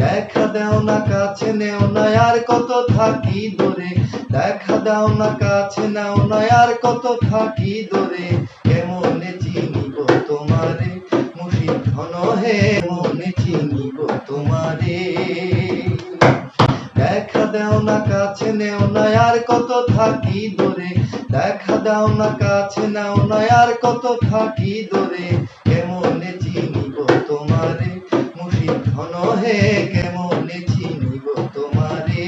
দেখা দাও না কাছে নেও না আর কত থাকি দূরে, দেখা দাও না কাছে নাও না আর কত থাকি দূরে। কেমনে চিনিব তোমারে মুর্শিদ ঘন হে, মনে চিনিব তোমারে। দেখা দাও না কাছে নেও না আর কত থাকি দূরে, দেখা দাও না কাছে নাও না আর কত থাকি দূরে। কেমনে চিনিব তোমারে মুর্শিদ ঘন হে, কেমনে চিনিব তোমারে।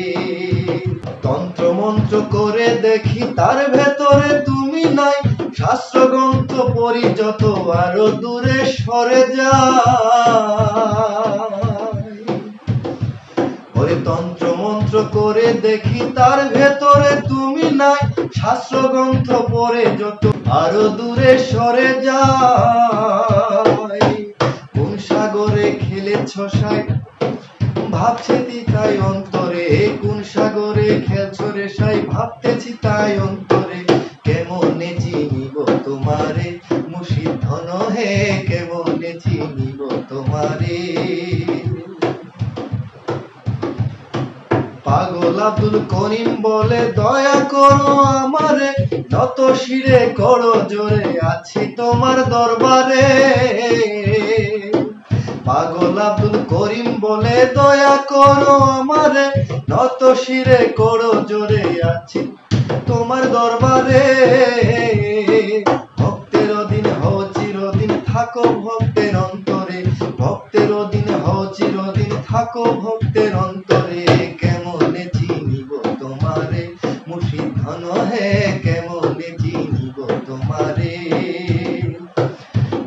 তন্ত্র মন্ত্র করে দেখি তার ভেতরে তুমি নাই, শাস্ত্র গ্রন্থ পড়ি যত আরো দূরে সরে যায়। ওরে তন্ত্র মন্ত্র করে দেখি তার ভেতরে তুমি নাই, শাস্ত্র গ্রন্থ পড়ে যত আরো দূরে সরে যায়। কোন সাগরে খেলেছ সাই ভাবছি তাই অন্তরে, কোন সাগরে খেলছো রে সাই ভাবতেছি তাই অন্তরে। কেমনে চিনিব তোমারে মুর্শিদ ধন হে, কেমনে চিনিব তোমারে। পাগল আব্দুল করিম বলে দয়া করো আমারে, নত শিরে করো জোরে আছি তোমার দরবারে। পাগল আব্দুল করিম বলে দয়া করো আমারে, নত শিরে করো জোরে আছি তোমার দরবারে। ভক্তের অধীন হও চিরদিন থাকো ভক্তের অন্তরে, ভক্তের অধীন হও চিরদিন থাকো ভক্তের অন্তরে। কেমনে চিনিব তোমারে মুর্শিদ ঘন হে, কেমনে চিনিব তোমারে।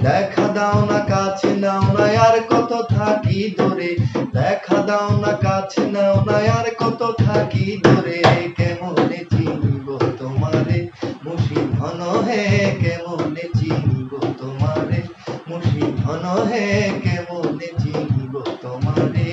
দেখা দাও না কাছে নাও না আর কত থাকি দূরে, দেখা দাও না কাছে নাও না আর কত থাকি দূরে। কেমনে চিনিব তোমারে মুর্শিদ ঘন হে, কেমনে চিনিব তোমারে মুর্শিদ ঘন হে, কেমনে চিনিব তোমারে।